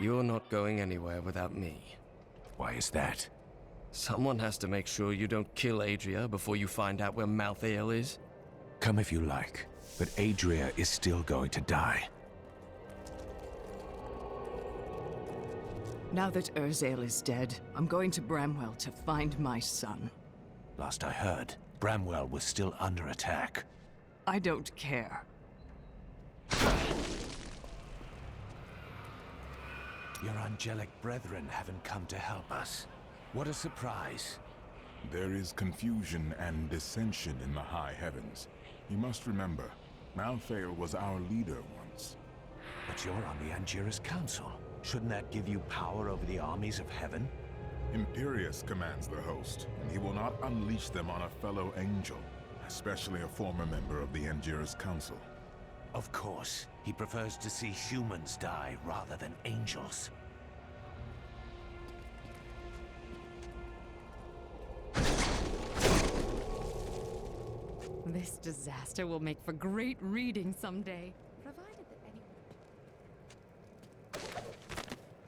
You're not going anywhere without me. Why is that? Someone has to make sure you don't kill Adria before you find out where Malthael is. Come if you like, but Adria is still going to die. Now that Urzael is dead, I'm going to Bramwell to find my son. Last I heard, Bramwell was still under attack. I don't care. Your angelic brethren haven't come to help us. What a surprise. There is confusion and dissension in the high heavens. You must remember, Malthael was our leader once. But you're on the Angiras Council. Shouldn't that give you power over the armies of heaven? Imperius commands the host, and he will not unleash them on a fellow angel, especially a former member of the Angiras Council. Of course. He prefers to see humans die rather than angels. This disaster will make for great reading someday, provided that anyone...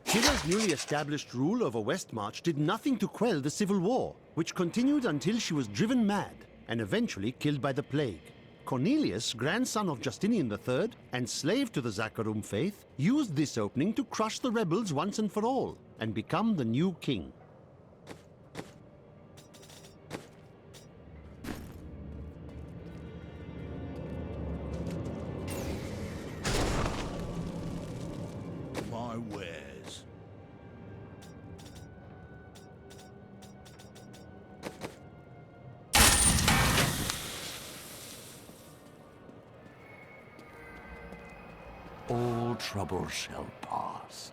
Shira's newly established rule over Westmarch did nothing to quell the civil war, which continued until she was driven mad and eventually killed by the plague. Cornelius, grandson of Justinian III and slave to the Zakharum faith, used this opening to crush the rebels once and for all and become the new king. My wares. All trouble shall pass.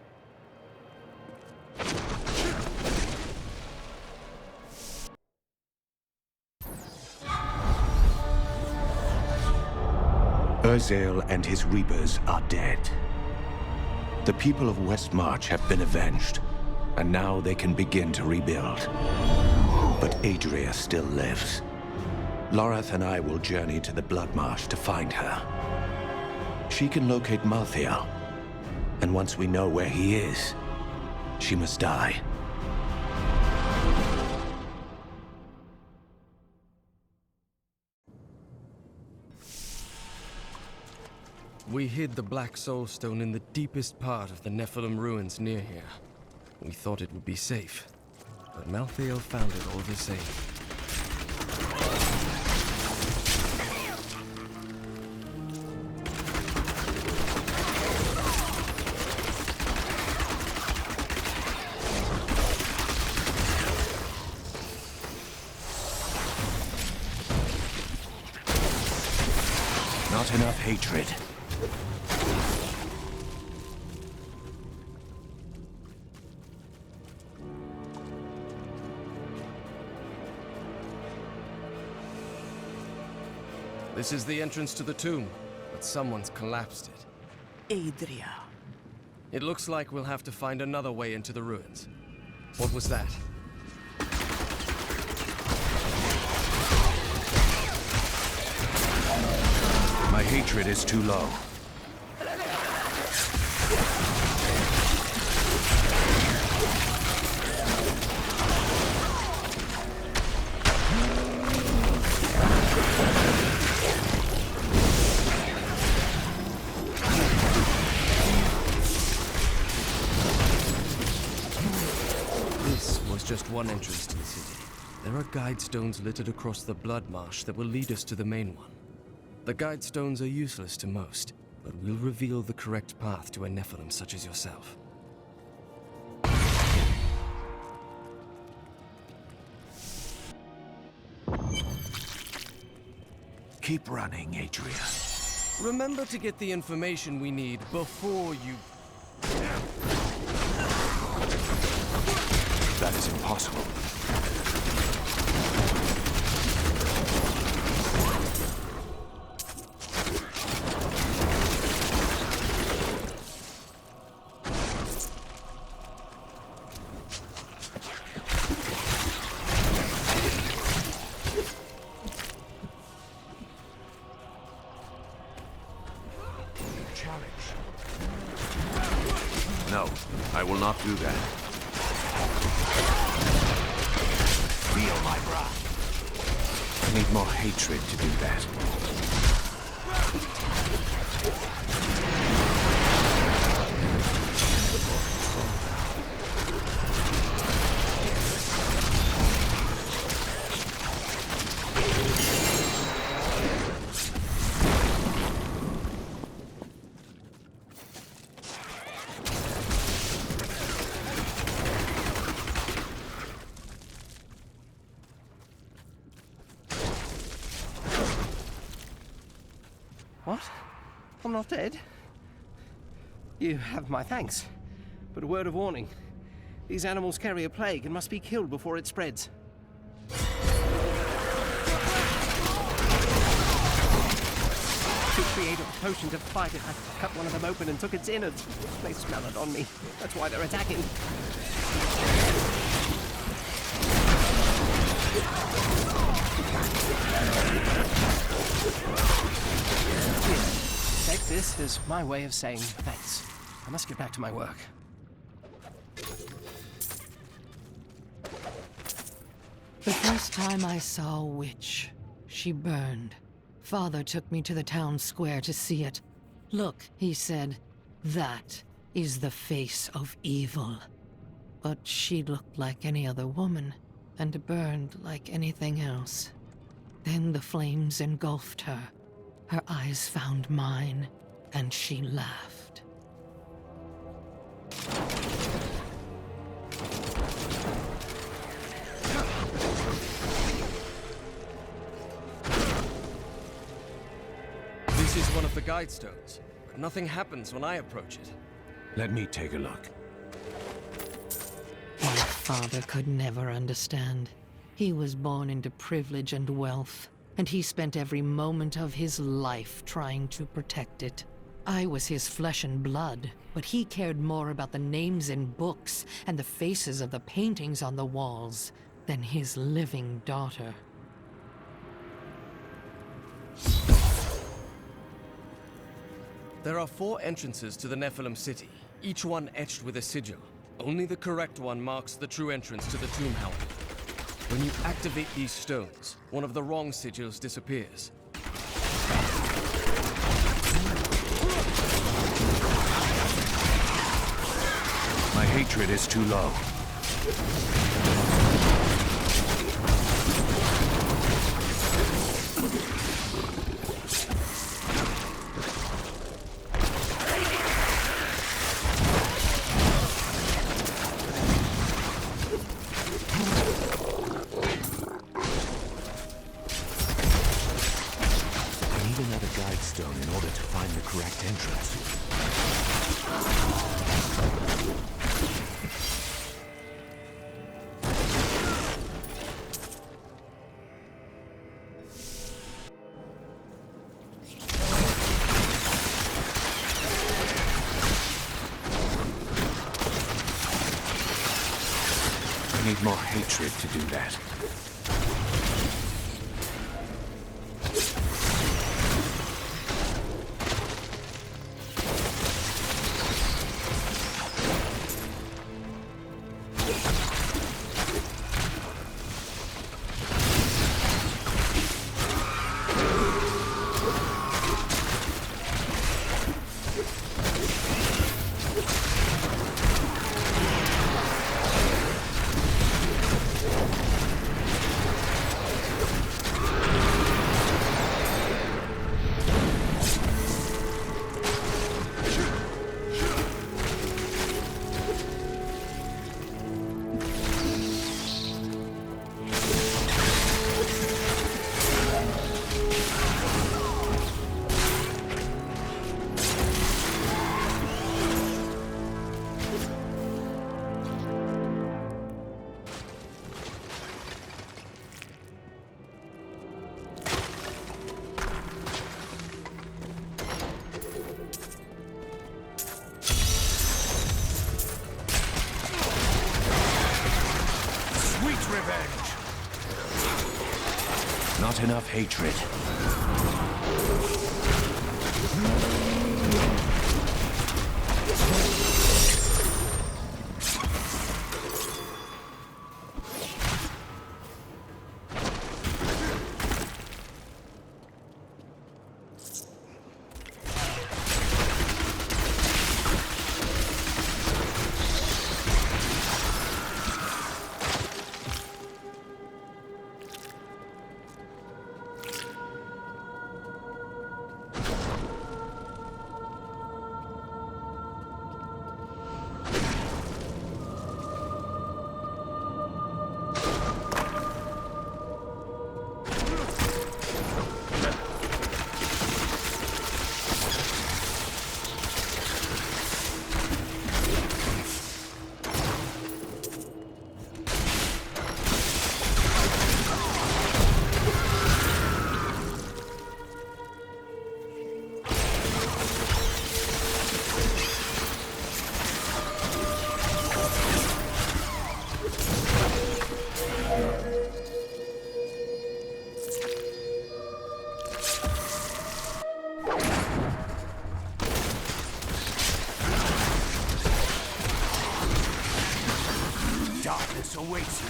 Urzael and his Reapers are dead. The people of Westmarch have been avenged, and now they can begin to rebuild. But Adria still lives. Lorath and I will journey to the Bloodmarsh to find her. She can locate Malthael, and once we know where he is, she must die. We hid the Black Soul Stone in the deepest part of the Nephilim ruins near here. We thought it would be safe, but Malthael found it all the same. Not enough hatred. This is the entrance to the tomb, but someone's collapsed it. Adria. It looks like we'll have to find another way into the ruins. What was that? My hatred is too low. This was just one entrance to the city. There are guide stones littered across the blood marsh that will lead us to the main one. The guide stones are useless to most, but will reveal the correct path to a Nephilim such as yourself. Keep running, Adria. Remember to get the information we need before you... That is impossible. No, I not do that. Feel my wrath. I need more hatred to do that. What? I'm not dead? You have my thanks. But a word of warning. These animals carry a plague and must be killed before it spreads. To create a potion to fight it, I cut one of them open and took its innards. They smell it on me. That's why they're attacking. Take this as my way of saying thanks. I must get back to my work. The first time I saw a witch, she burned. Father took me to the town square to see it. Look, he said, that is the face of evil. But she looked like any other woman, and burned like anything else. Then the flames engulfed her. Her eyes found mine, and she laughed. This is one of the guide stones, but nothing happens when I approach it. Let me take a look. My father could never understand. He was born into privilege and wealth, and he spent every moment of his life trying to protect it. I was his flesh and blood, but he cared more about the names in books and the faces of the paintings on the walls than his living daughter. There are 4 entrances to the Nephilim city, each one etched with a sigil. Only the correct one marks the true entrance to the tomb, however. When you activate these stones, one of the wrong sigils disappears. My hatred is too low. Stone in order to find the correct entrance. I need more hatred to do that. Not enough hatred. awaits you.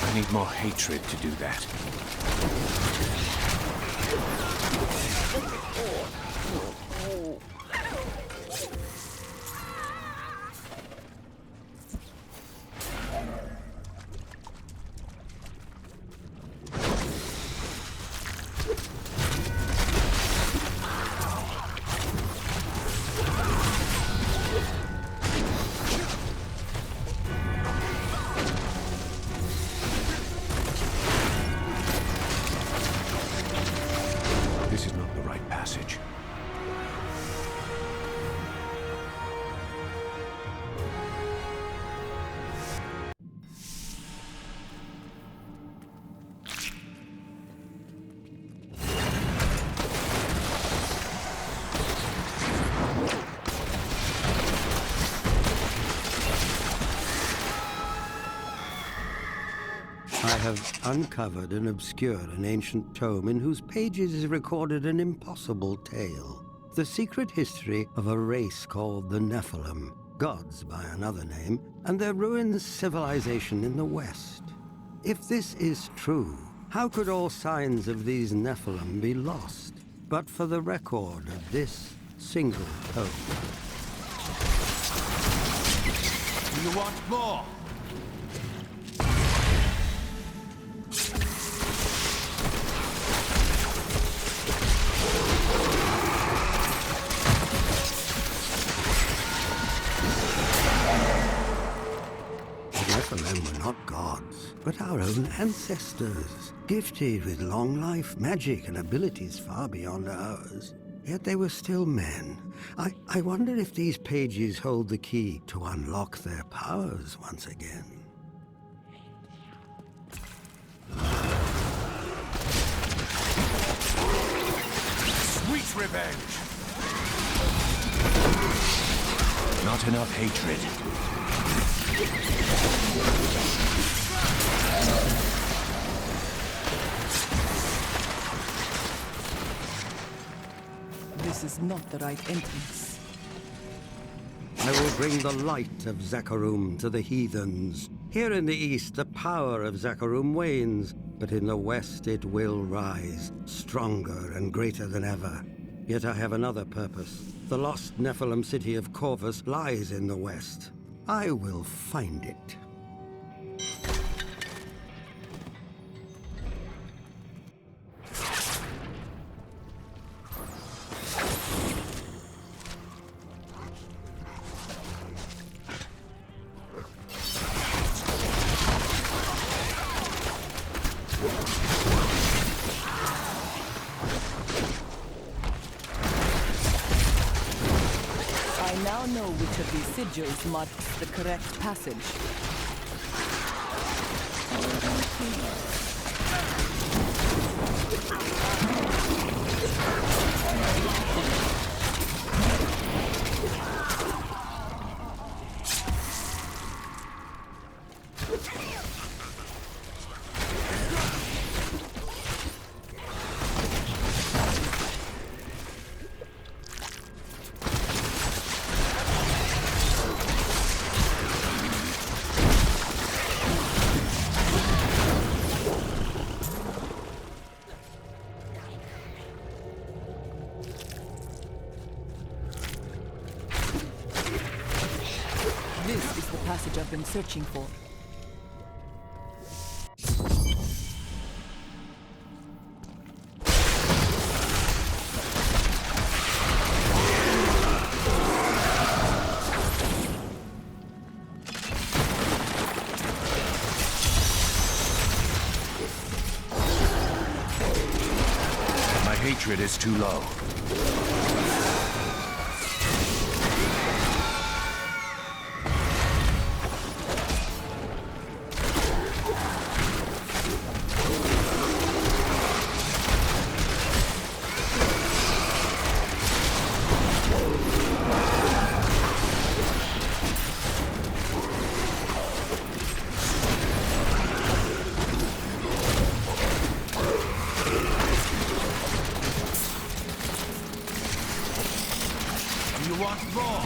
I need more hatred to do that. This is not the right passage. I have uncovered and obscured an ancient tome in whose pages is recorded an impossible tale. The secret history of a race called the Nephilim, gods by another name, and their ruined civilization in the West. If this is true, how could all signs of these Nephilim be lost, but for the record of this single tome? You want more? The Nephilim were not gods, but our own ancestors, gifted with long life, magic, and abilities far beyond ours. Yet they were still men. I wonder if these pages hold the key to unlock their powers once again. Sweet revenge! Not enough hatred. This is not the right entrance. I will bring the light of Zakarum to the heathens. Here in the east, the power of Zakarum wanes, but in the west it will rise, stronger and greater than ever. Yet I have another purpose. The lost Nephilim city of Corvus lies in the west. I will find it. I now know which of these sigils marks the correct passage. This is the passage I've been searching for. My hatred is too low. You want more?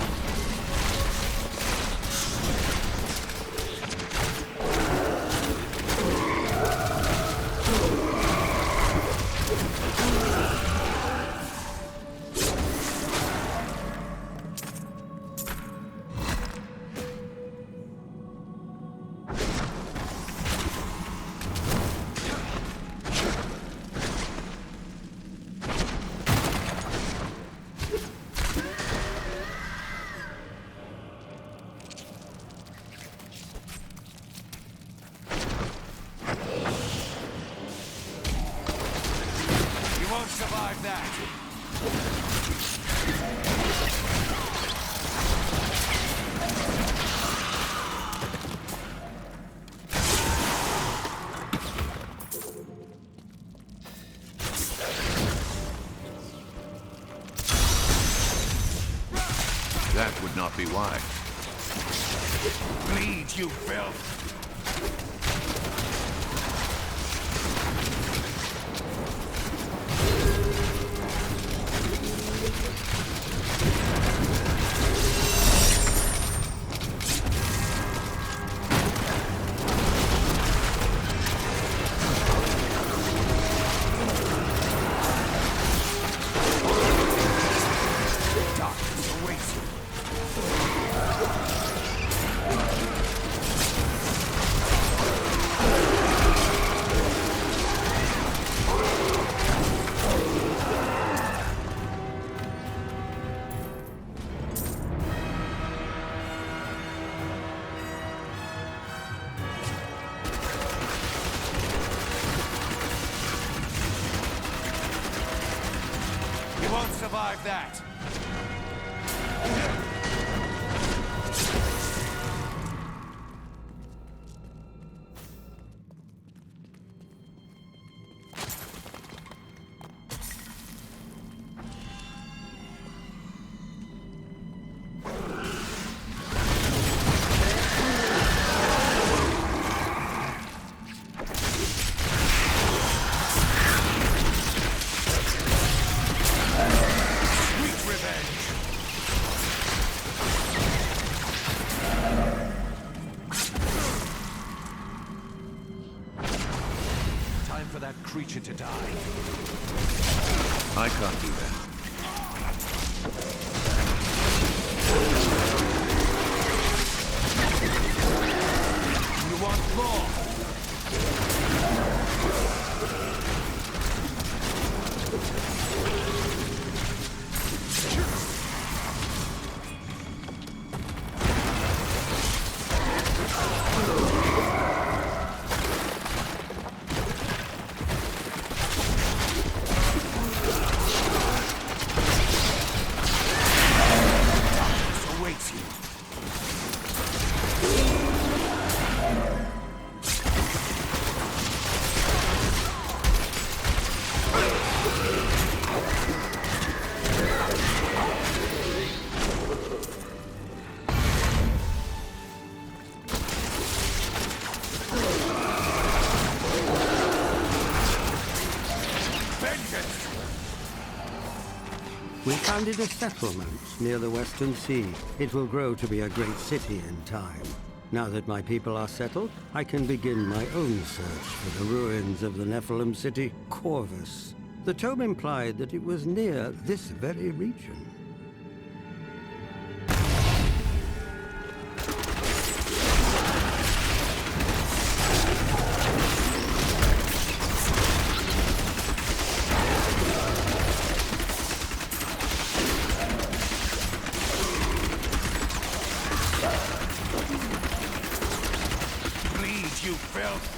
Survive that. That would not be wise. Bleed, you filth! You won't survive that. For that creature to die. I can't do that. You want more? We founded a settlement near the Western Sea. It will grow to be a great city in time. Now that my people are settled, I can begin my own search for the ruins of the Nephilim city, Corvus. The tome implied that it was near this very region. You filth!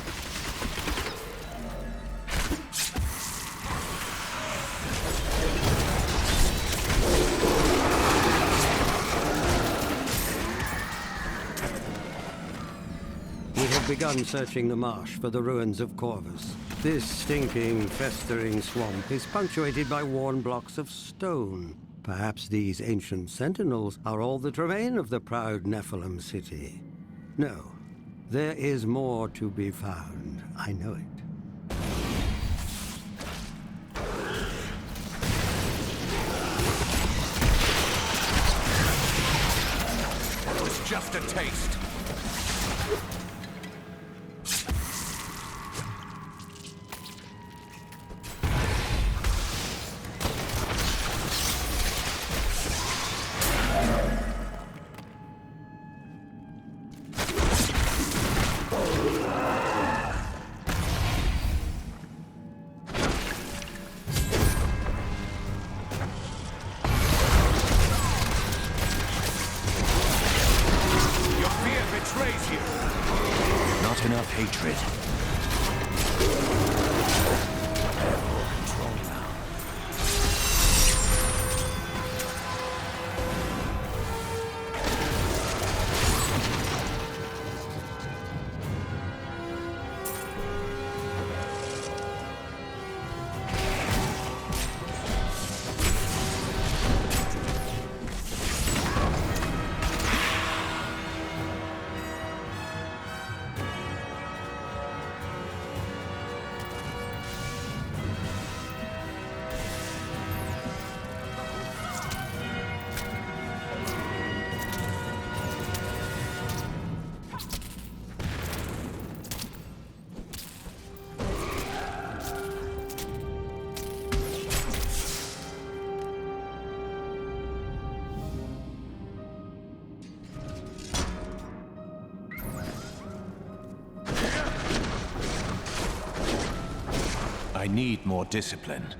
We have begun searching the marsh for the ruins of Corvus. This stinking, festering swamp is punctuated by worn blocks of stone. Perhaps these ancient sentinels are all that remain of the proud Nephilim city. No. There is more to be found. I know it. just a taste. Not enough hatred. Control now. I need more discipline.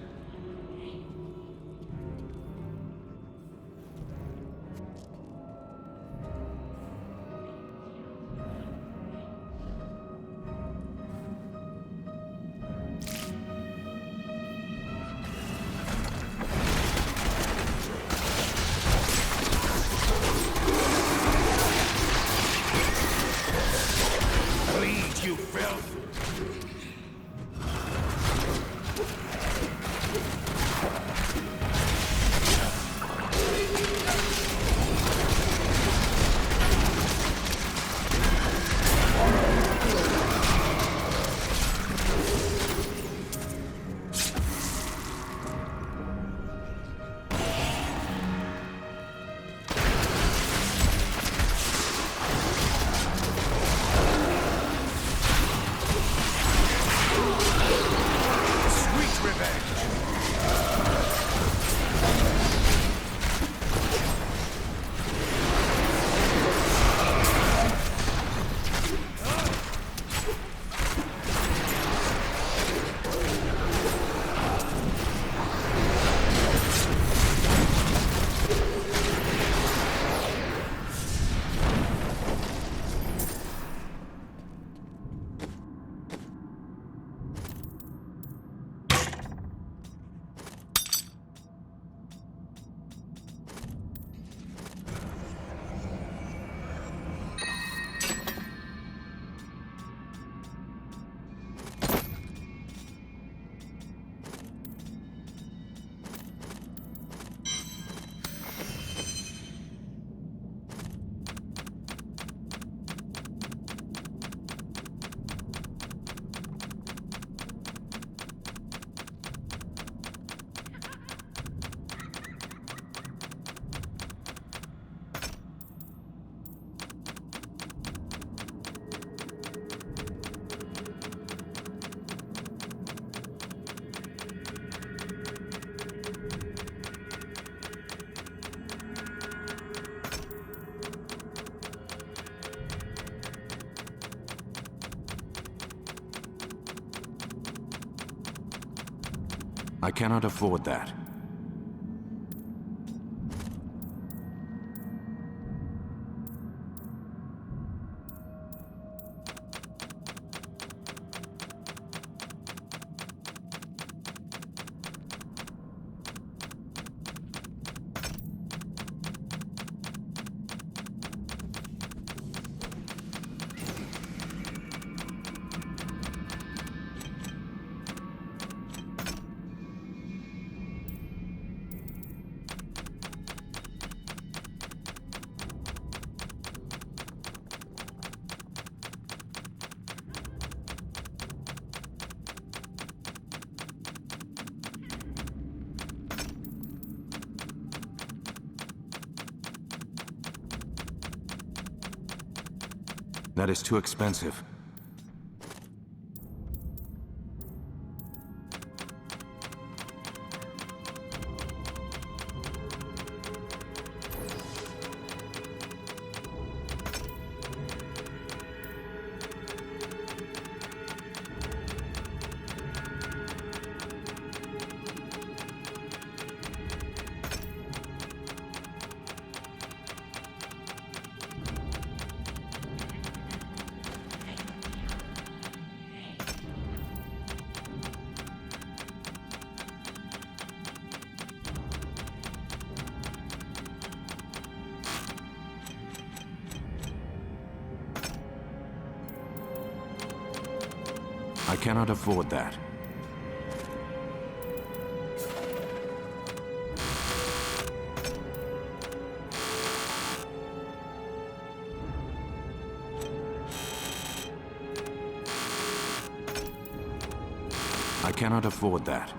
Bleed, you filth! I cannot afford that. That is too expensive. I cannot afford that. I cannot afford that.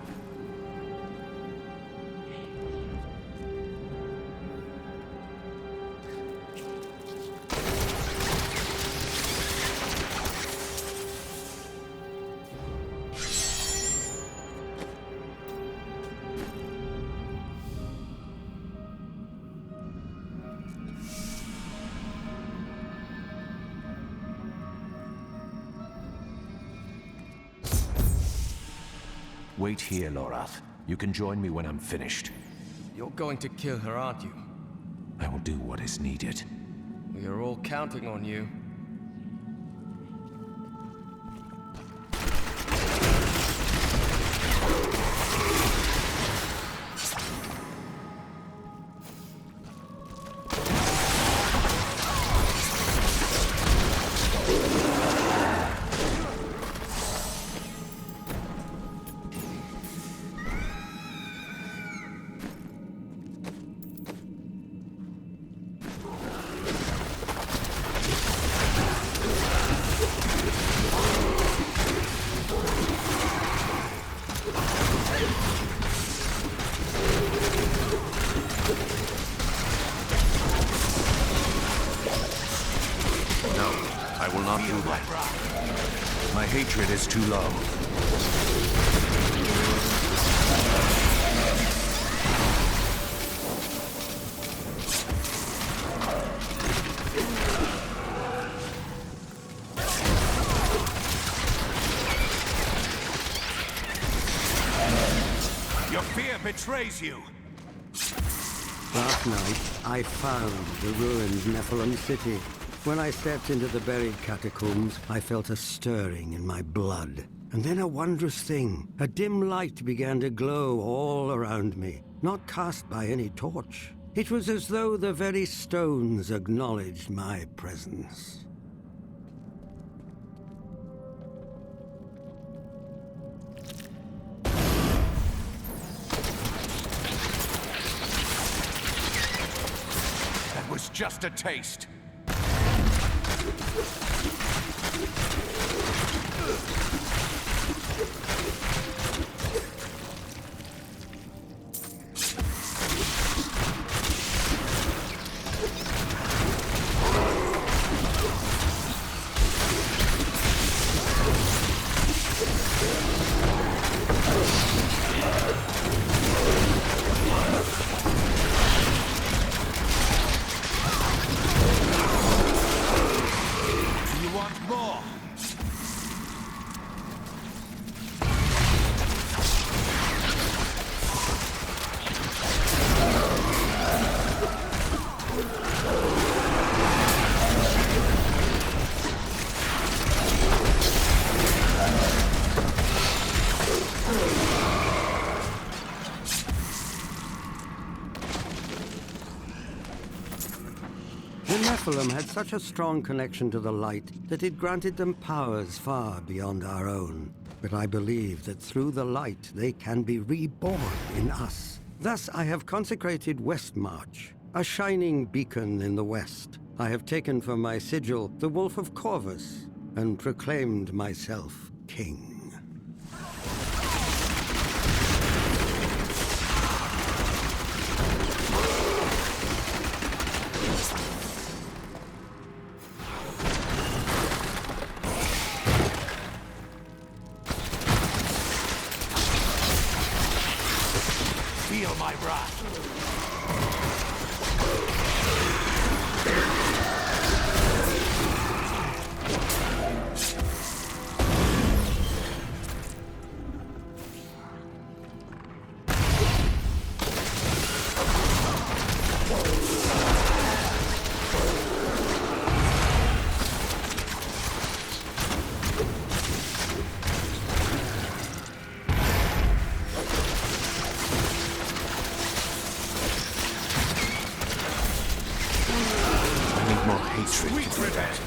Wait here, Lorath. You can join me when I'm finished. You're going to kill her, aren't you? I will do what is needed. We are all counting on you. I will not do that. My hatred is too low. Your fear betrays you. Last night, I found the ruined Nephilim city. When I stepped into the buried catacombs, I felt a stirring in my blood. And then a wondrous thing. A dim light began to glow all around me, not cast by any torch. It was as though the very stones acknowledged my presence. That was just a taste. The Nephilim had such a strong connection to the light that it granted them powers far beyond our own. But I believe that through the light they can be reborn in us. Thus I have consecrated Westmarch, a shining beacon in the west. I have taken for my sigil the Wolf of Corvus, and proclaimed myself king. Feel my wrath. Sweet revenge.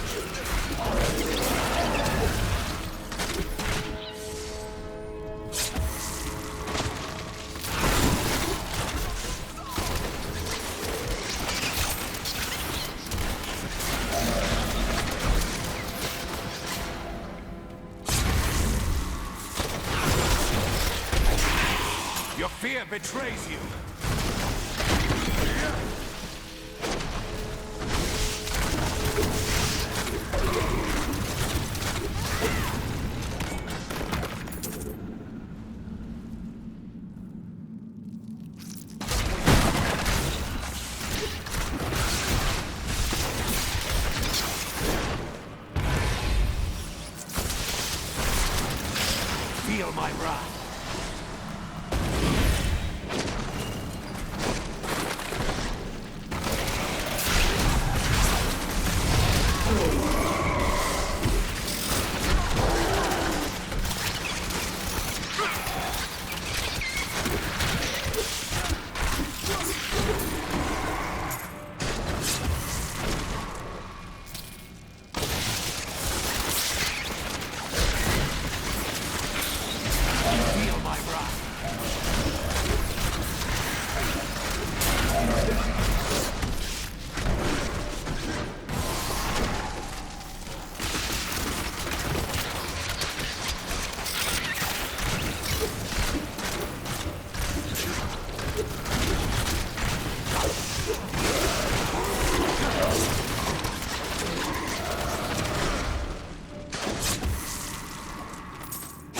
Your fear betrays you. Feel my wrath.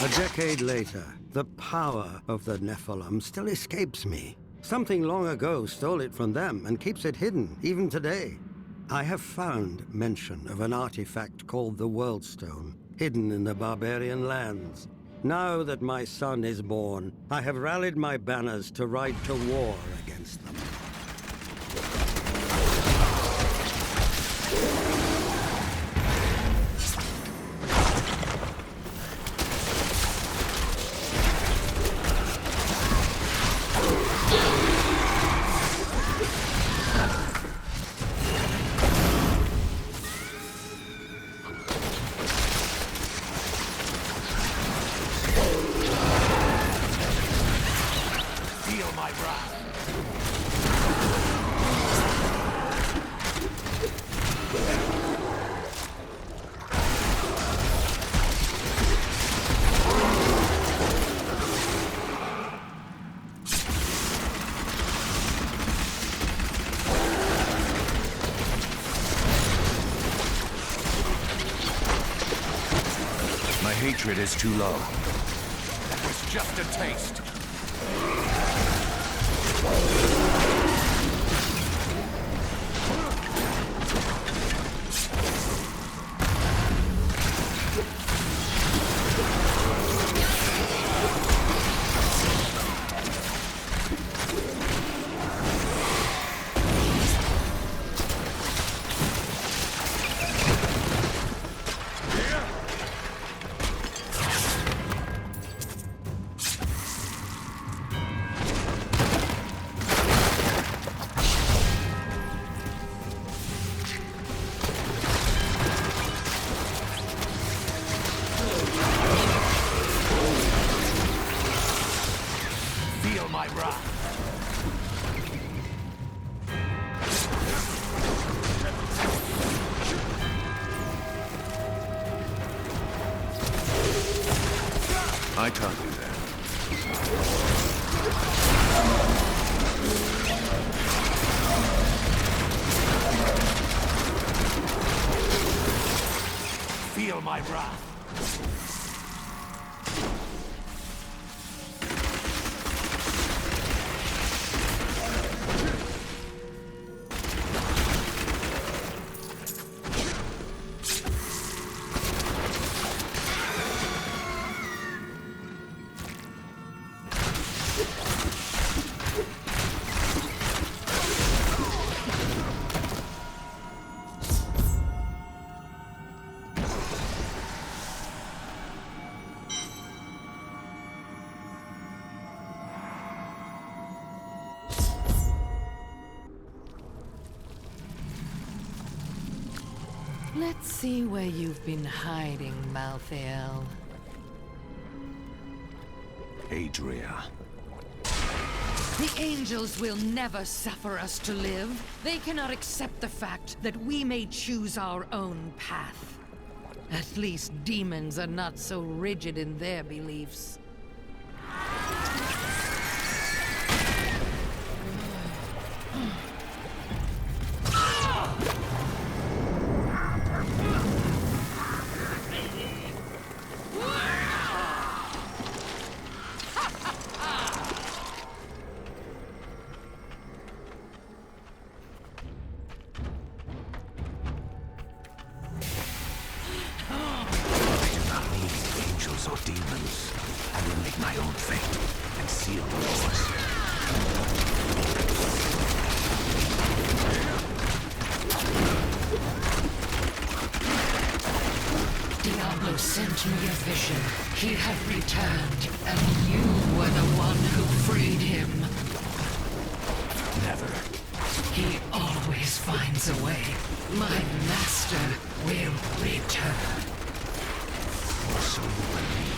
A decade later, the power of the Nephilim still escapes me. Something long ago stole it from them and keeps it hidden, even today. I have found mention of an artifact called the World Stone, hidden in the barbarian lands. Now that my son is born, I have rallied my banners to ride to war against them. My hatred is too low. That was just a taste. Feel my wrath. I can't do that. Feel my wrath. Let's see where you've been hiding, Malthael. Adria. The angels will never suffer us to live. They cannot accept the fact that we may choose our own path. At least demons are not so rigid in their beliefs. Or demons. I will make my own fate and seal the wars. Diablo sent me a vision. He had returned, and you were the one who freed him. Never. He always finds a way. My master will return. So you believe.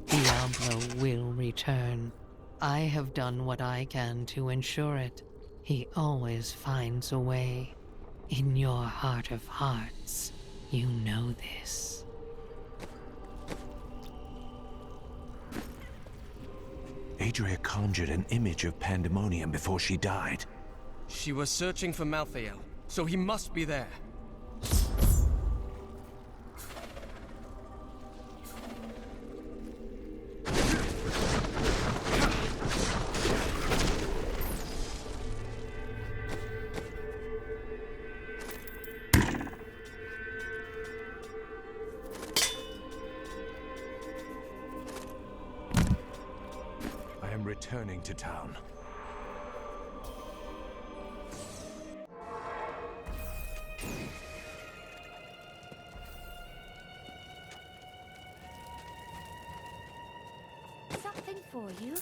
Diablo will return. I have done what I can to ensure it. He always finds a way. In your heart of hearts, you know this. Adria conjured an image of pandemonium before she died. She was searching for Malthael, so he must be there. Returning to town. Something for you.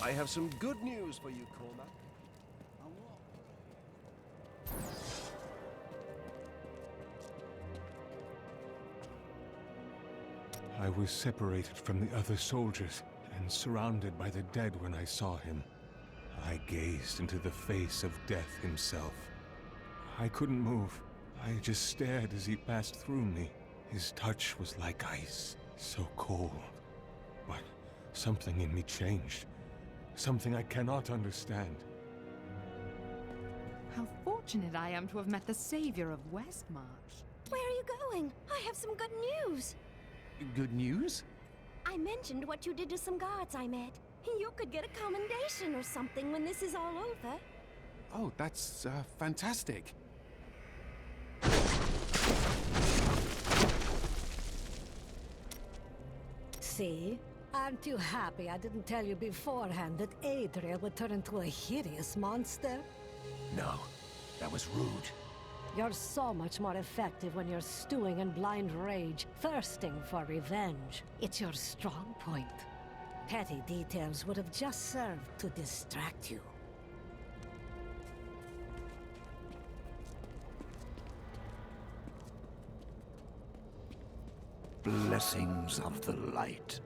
I have some good news for you, Cormac. I was separated from the other soldiers and surrounded by the dead when I saw him. I gazed into the face of death himself. I couldn't move. I just stared as he passed through me. His touch was like ice, so cold. But something in me changed. Something I cannot understand. How fortunate I am to have met the savior of Westmarch. Where are you going? I have some good news. Good news? I mentioned what you did to some guards I met. You could get a commendation or something when this is all over. Oh, that's fantastic. See? Aren't you happy I didn't tell you beforehand that Adria would turn into a hideous monster? No, that was rude. You're so much more effective when you're stewing in blind rage, thirsting for revenge. It's your strong point. Petty details would have just served to distract you. Blessings of the light.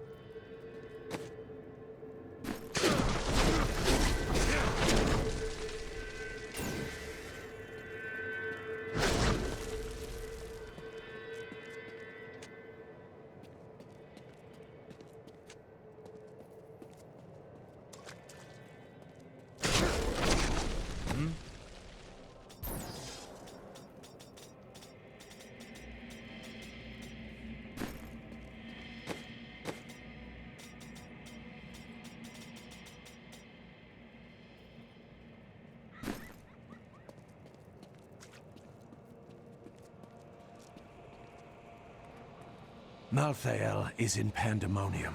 Malthael is in Pandemonium.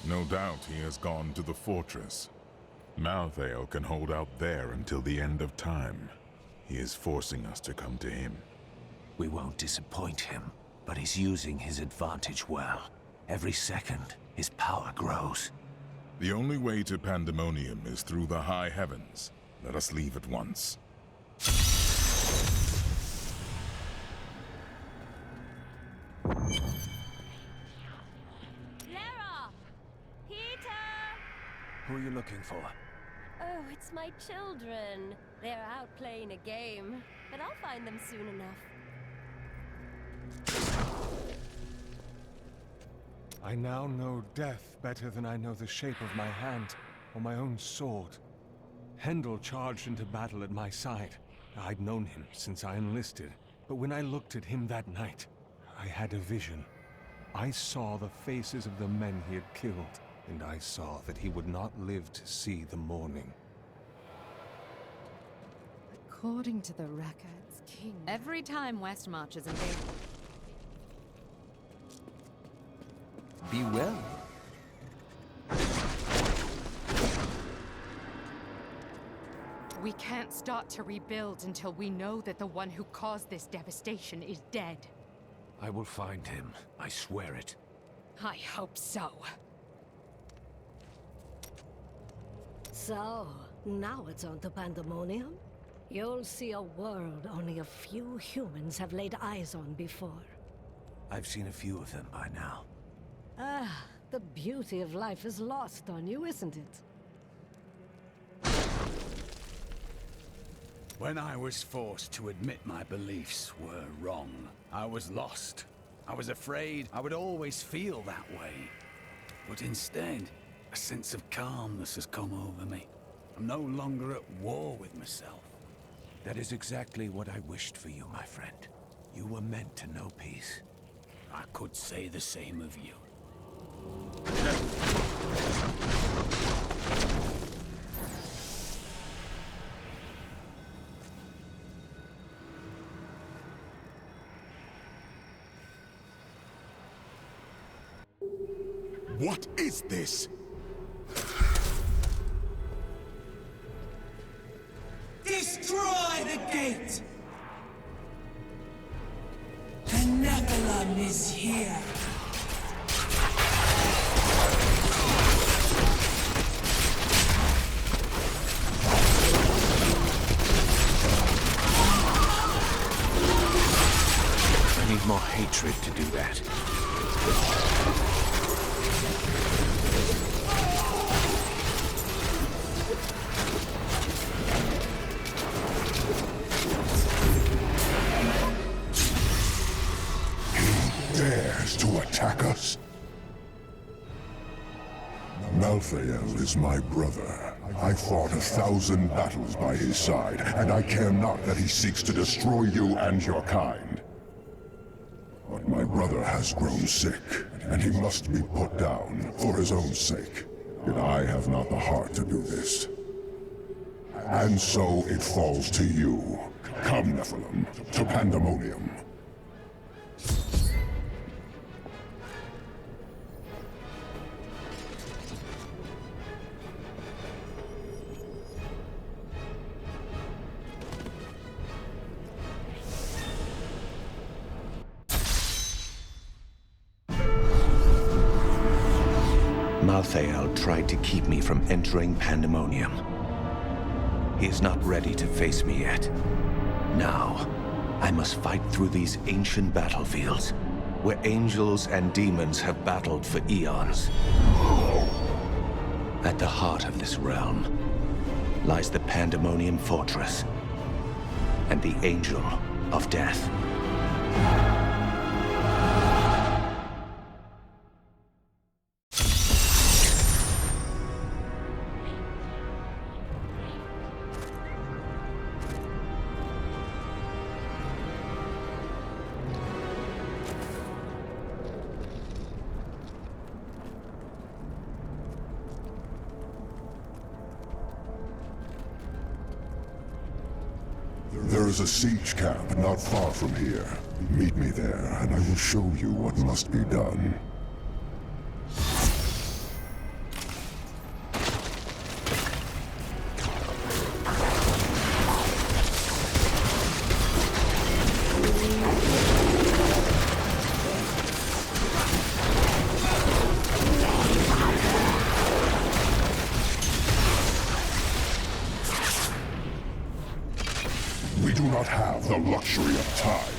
No doubt he has gone to the fortress. Malthael can hold out there until the end of time. He is forcing us to come to him. We won't disappoint him, but he's using his advantage well. Every second, his power grows. The only way to Pandemonium is through the high heavens. Let us leave at once. Lara! Peter! Who are you looking for? Oh, it's my children. They're out playing a game, but I'll find them soon enough. I now know death better than I know the shape of my hand or my own sword. Hendel charged into battle at my side. I'd known him since I enlisted, but when I looked at him that night, I had a vision. I saw the faces of the men he had killed, and I saw that he would not live to see the morning. According to the records, King... Every time Westmarch is invaded... Be well. We can't start to rebuild until we know that the one who caused this devastation is dead. I will find him. I swear it. I hope so. So, now it's on to Pandemonium? You'll see a world only a few humans have laid eyes on before. I've seen a few of them by now. Ah, the beauty of life is lost on you, isn't it? When I was forced to admit my beliefs were wrong, I was lost. I was afraid I would always feel that way. But instead, a sense of calmness has come over me. I'm no longer at war with myself. That is exactly what I wished for you, my friend. You were meant to know peace. I could say the same of you. What is this? Destroy the gate! The Nephilim is here! I need more hatred to do that. Dares to attack us? Malthael is my brother. I fought 1,000 battles by his side, and I care not that he seeks to destroy you and your kind. But my brother has grown sick, and he must be put down for his own sake. Yet I have not the heart to do this. And so it falls to you. Come, Nephilim, to Pandemonium. Malthael tried to keep me from entering Pandemonium. He is not ready to face me yet. Now, I must fight through these ancient battlefields, where angels and demons have battled for eons. At the heart of this realm lies the Pandemonium Fortress and the Angel of Death. There is a siege camp not far from here. Meet me there, and I will show you what must be done. We do not have the luxury of time.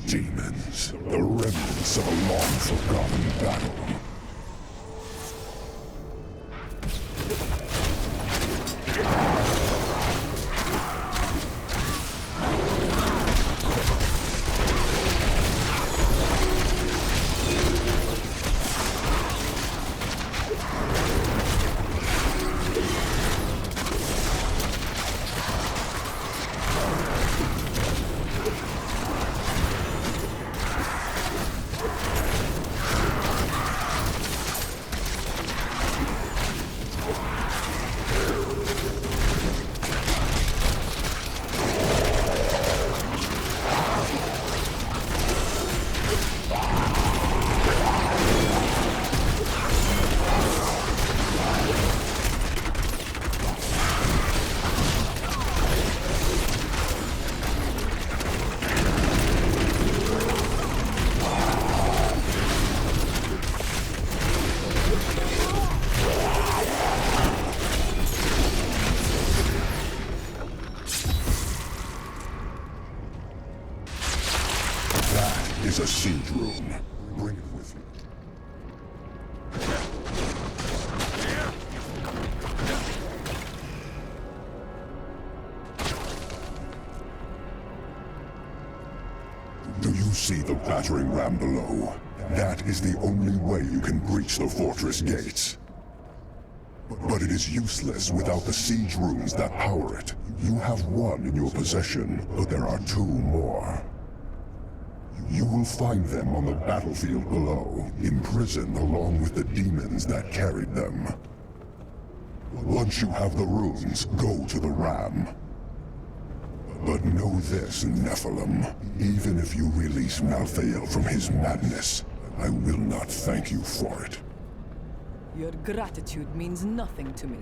Demons, the remnants of a long-forgotten battle. Is a siege room. Bring it with you. Do you see the battering ram below? That is the only way you can breach the fortress gates. But it is useless without the siege rooms that power it. You have one in your possession, but there are two more. You will find them on the battlefield below, imprisoned along with the demons that carried them. Once you have the runes, go to the ram. But know this, Nephilim. Even if you release Malthael from his madness, I will not thank you for it. Your gratitude means nothing to me.